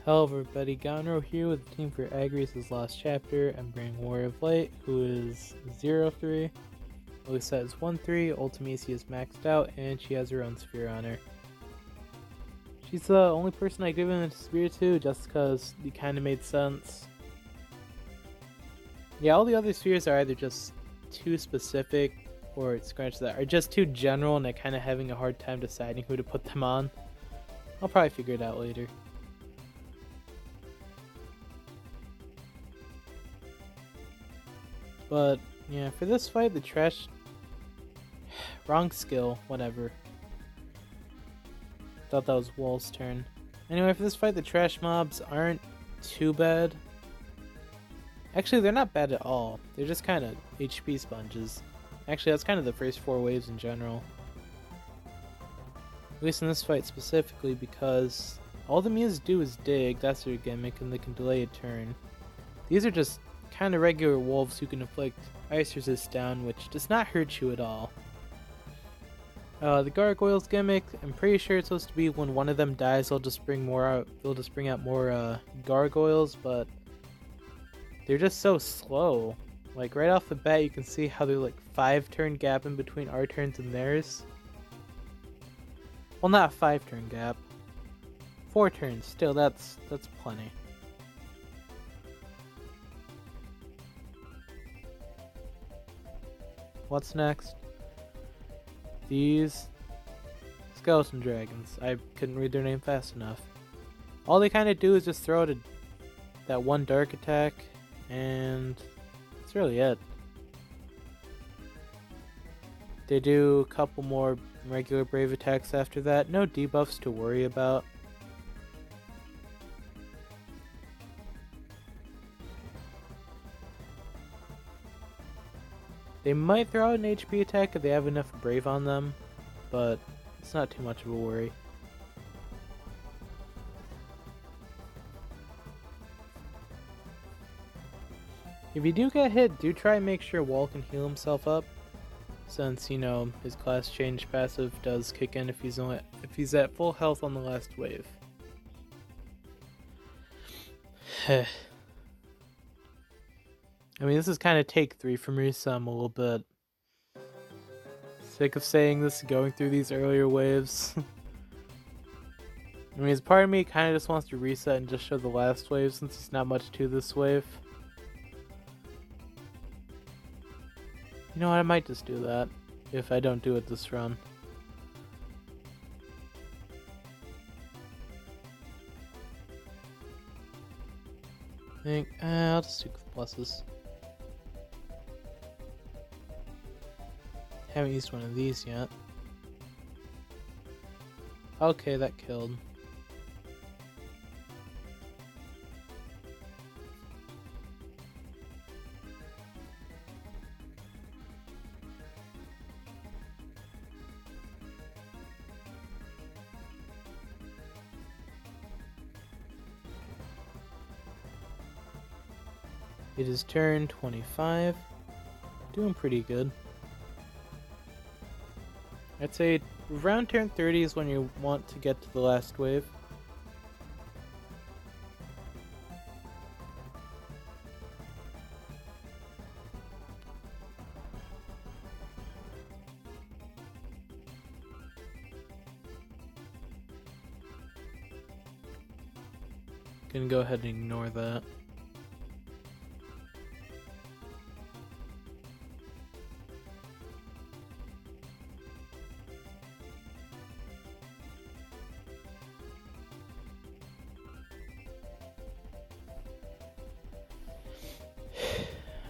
Hello everybody, Gonro here with the team for Agrias' last chapter. I'm bringing Warrior of Light, who is 0-3. Lilisette is 1-3, Ultimecia is maxed out, and she has her own sphere on her. She's the only person I give a sphere to, just because it kind of made sense. Yeah, all the other spheres are either just too specific, or scratch that, are just too general and I'm kind of having a hard time deciding who to put them on. I'll probably figure it out later. But, yeah, for this fight, the trash... Wrong skill, whatever. Thought that was WoL's turn. Anyway, for this fight, the trash mobs aren't too bad. Actually, they're not bad at all. They're just kind of HP sponges. Actually, that's kind of the first 4 waves in general. At least in this fight specifically, because all the Mews do is dig, that's their gimmick, and they can delay a turn. These are just kind of regular wolves who can inflict ice resist down, which does not hurt you at all. The gargoyles gimmick, I'm pretty sure it's supposed to be when one of them dies, they'll just bring out more gargoyles, but they're just so slow. Like right off the bat, you can see how there's like 5-turn gap in between our turns and theirs. Well, not a 5-turn gap. 4 turns. Still, that's plenty. What's next? These skeleton dragons. I couldn't read their name fast enough. All they kind of do is just throw out that one dark attack, and that's really it. They do a couple more regular brave attacks after that. No debuffs to worry about. They might throw out an HP attack if they have enough brave on them, but it's not too much of a worry. If you do get hit, do try and make sure Wall can heal himself up, since, you know, his class change passive does kick in if he's at full health on the last wave. I mean, this is kind of take 3 from Resum a little bit. Sick of saying this, going through these earlier waves. I mean, part of me kind of just wants to reset and just show the last wave, since there's not much to this wave. You know what, I might just do that, if I don't do it this run. I think, I'll just stick with pluses. Haven't used one of these yet. Okay, that killed. It is turn 25. Doing pretty good. I'd say around turn 30 is when you want to get to the last wave. Gonna go ahead and ignore that.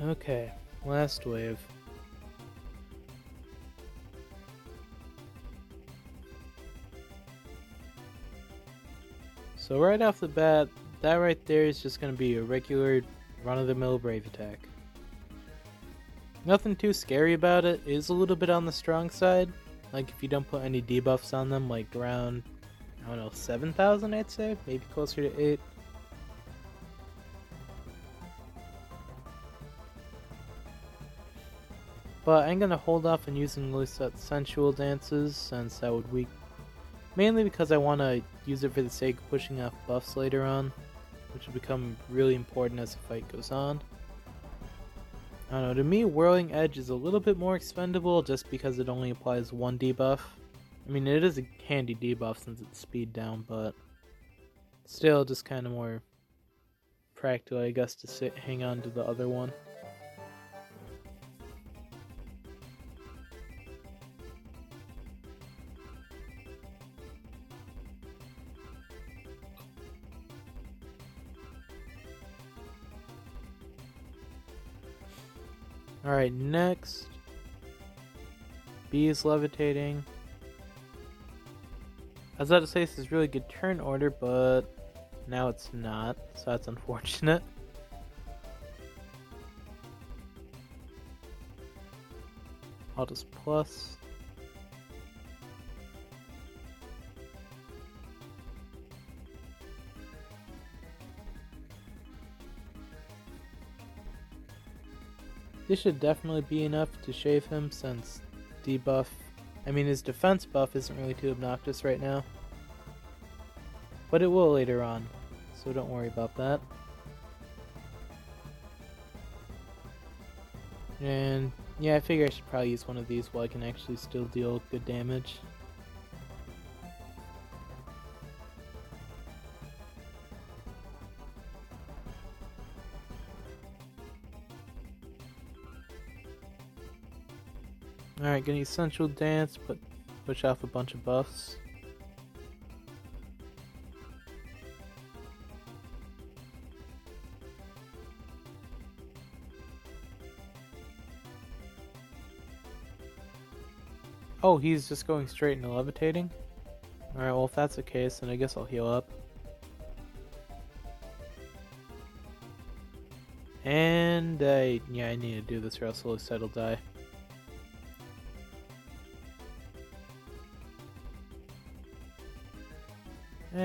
Okay, last wave. So right off the bat, that right there is just going to be a regular run-of-the-mill brave attack. Nothing too scary about it. It is a little bit on the strong side. Like if you don't put any debuffs on them, like around, I don't know, 7,000 I'd say? Maybe closer to 8. But I'm gonna hold off on using Lilissette's sensual dances, since that would Mainly because I want to use it for the sake of pushing off buffs later on, which will become really important as the fight goes on. I don't know, to me Whirling Edge is a little bit more expendable just because it only applies one debuff. I mean, it is a handy debuff since it's speed down, but still just kind of more practical, I guess, to hang on to the other one. Alright, next. B is levitating. I was about to say this is really good turn order, but now it's not, so that's unfortunate. I'll just plus. This should definitely be enough to shave him since debuff, I mean his defense buff isn't really too obnoxious right now. But it will later on, so don't worry about that. And yeah, I figure I should probably use one of these while I can actually still deal good damage. Alright, gonna Essential Dance, push off a bunch of buffs. Oh, he's just going straight into levitating? Alright, well if that's the case, then I guess I'll heal up. And, yeah, I need to do this or else Lilisette will die.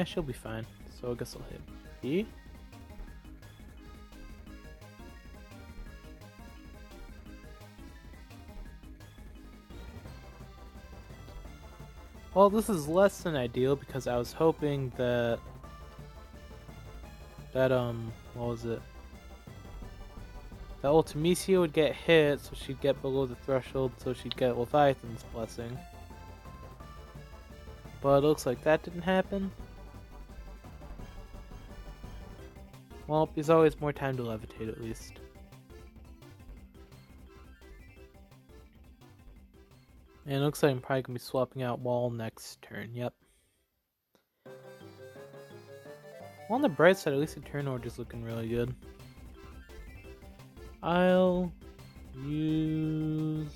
She'll be fine, so I guess I'll hit B. Well, this is less than ideal because I was hoping that what was it? That Ultimecia would get hit, so she'd get below the threshold, so she'd get Leviathan's Blessing. But it looks like that didn't happen. Well, there's always more time to levitate at least. And it looks like I'm probably going to be swapping out WoL next turn, yep. Well, on the bright side, at least the turn order's looking really good. I'll use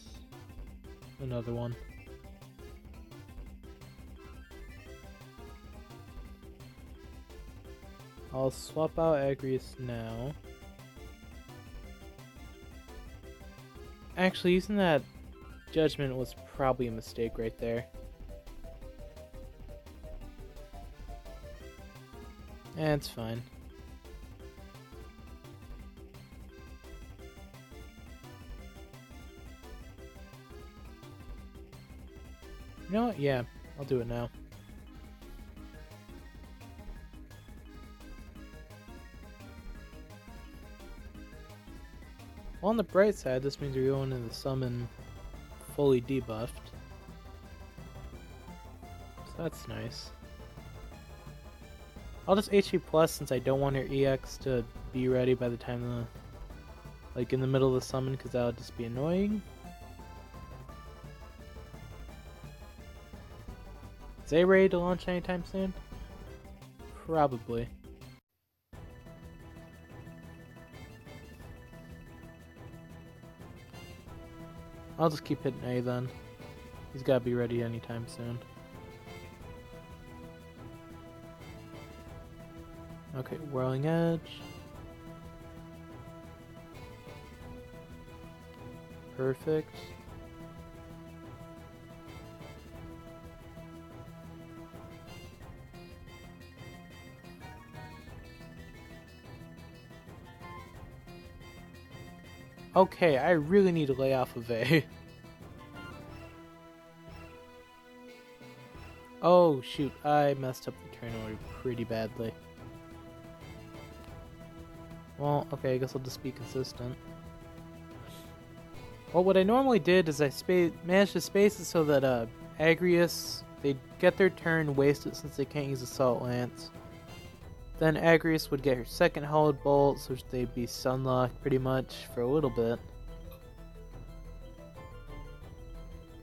another one. I'll swap out Agrias now. Actually, using that Judgment was probably a mistake right there. It's fine. You know what? Yeah, I'll do it now. Well, on the bright side, this means you're going into the summon fully debuffed. So that's nice. I'll just HP plus since I don't want her EX to be ready by the time in the middle of the summon, because that would just be annoying. Is they ready to launch anytime soon? Probably. I'll just keep hitting A then. He's gotta be ready anytime soon. Okay, Whirling Edge. Perfect. Okay, I really need to lay off of A. Oh shoot, I messed up the turn order pretty badly. Well, okay, I guess I'll just be consistent. Well, what I normally did is I managed to space it so that Agrias, they'd get their turn wasted since they can't use Assault Lance. Then Agrias would get her second Hallowed Bolt, so they'd be Sunlocked pretty much for a little bit.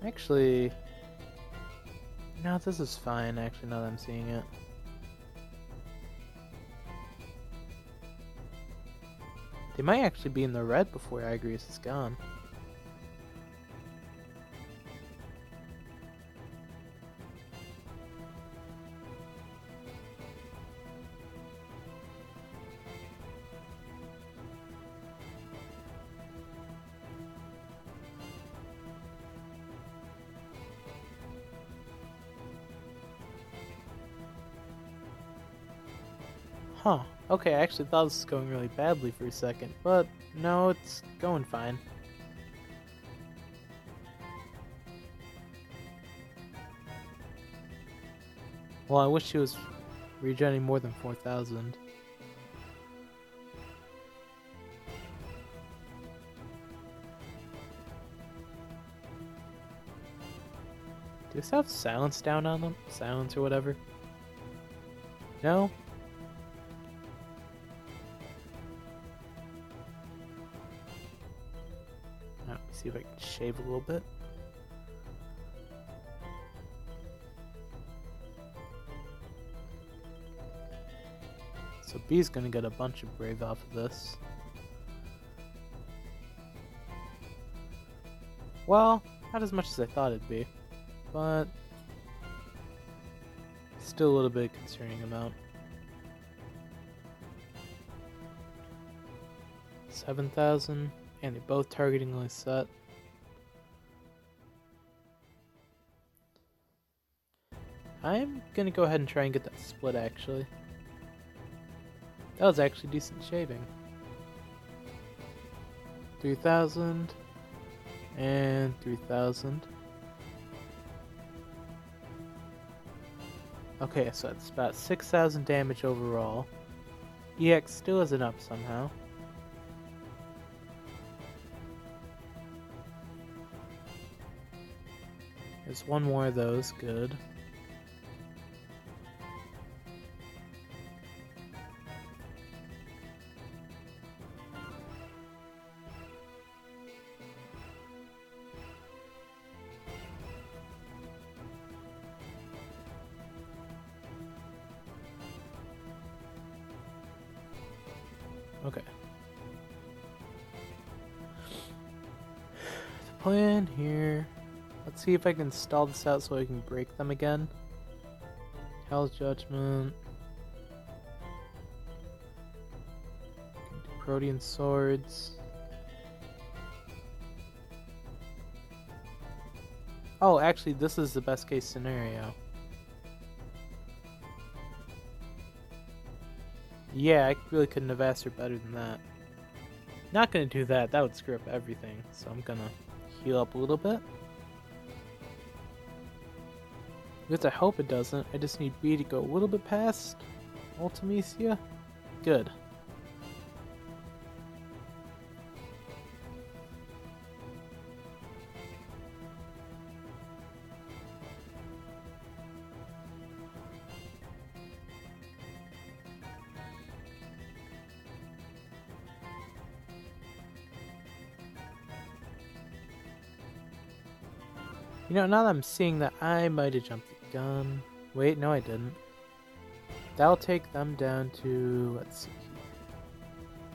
Actually, no, this is fine, actually, now that I'm seeing it. They might actually be in the red before Agrias is gone. Huh, okay, I actually thought this was going really badly for a second, but no, it's going fine. Well, I wish she was regenerating more than 4,000. Do this have silence down on them? Silence or whatever? No? Let me see if I can shave a little bit. So B's gonna get a bunch of Brave off of this. Well, not as much as I thought it'd be, but still a little bit concerning amount. 7,000, and they're both targeting Lilisette. I'm gonna go ahead and try and get that split actually. That was actually decent shaving. 3,000 and 3,000. Okay, so it's about 6,000 damage overall. EX still isn't up somehow. There's one more of those, good. Okay. The plan here. Let's see if I can stall this out so I can break them again. Hell's Judgment. Protean Swords. Oh, actually, this is the best case scenario. Yeah, I really couldn't have asked her better than that. Not gonna do that, that would screw up everything, so I'm gonna heal up a little bit. Because I hope it doesn't, I just need B to go a little bit past Ultimecia. Good. You know, now that I'm seeing that, I might have jumped the gun. Wait, no I didn't. That'll take them down to, let's see.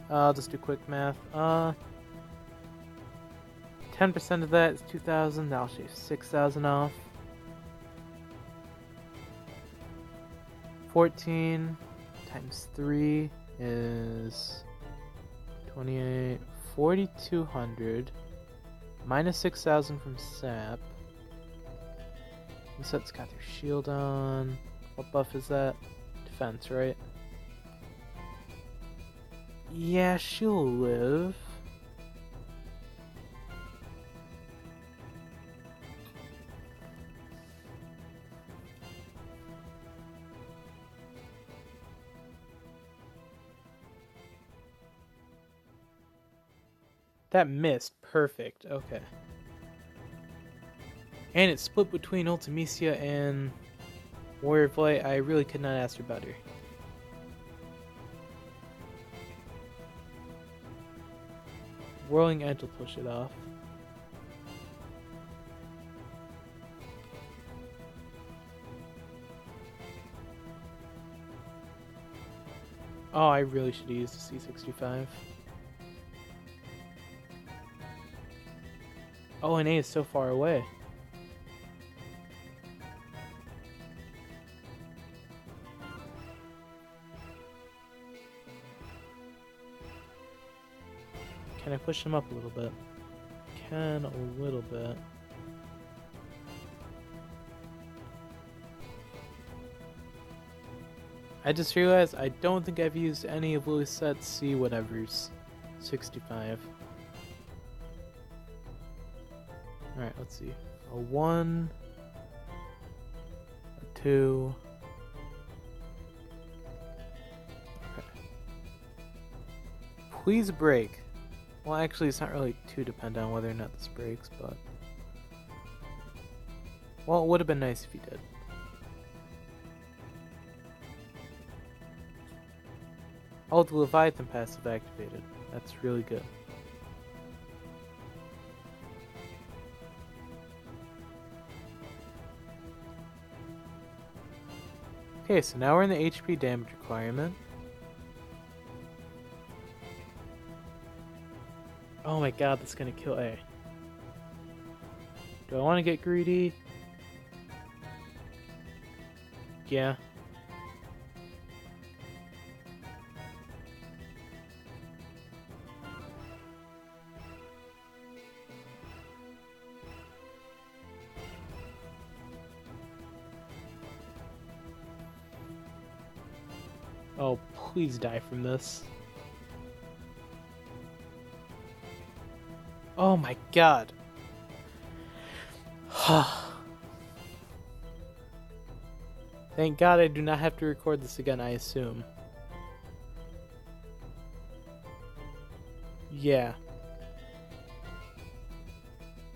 I'll just do quick math. 10% of that is 2,000, that'll shave 6,000 off. 14 times 3 is 28, 4,200. Minus 6,000 from sap. Lisette's got their shield on. What buff is that? Defense, right? Yeah, she'll live. That missed. Perfect. Okay. And it's split between Ultimecia and Warrior of Light. I really could not ask for better. Whirling Edge will push it off. Oh, I really should use the C65. Oh, and A is so far away. Can I push him up a little bit? Can a little bit. I just realized I don't think I've used any of Lilisette's C whatever's 65. Alright, let's see. A 1, a 2. Okay. Please break. Well, actually, it's not really too dependent on whether or not this breaks, but... Well, it would have been nice if he did. Oh, the Leviathan passive activated. That's really good. Okay, so now we're in the HP damage requirement. Oh my god, that's gonna kill A. Do I want to get greedy? Yeah. Oh, please die from this. Oh my god. Thank god I do not have to record this again, I assume. Yeah.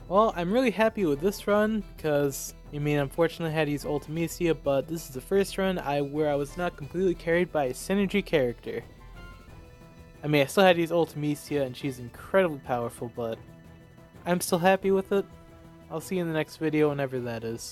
Well, I'm really happy with this run, because, I mean, unfortunately I had to use Ultimecia, but this is the first run where I was not completely carried by a synergy character. I mean, I still had to use Ultimecia, and she's incredibly powerful, but I'm still happy with it. I'll see you in the next video, whenever that is.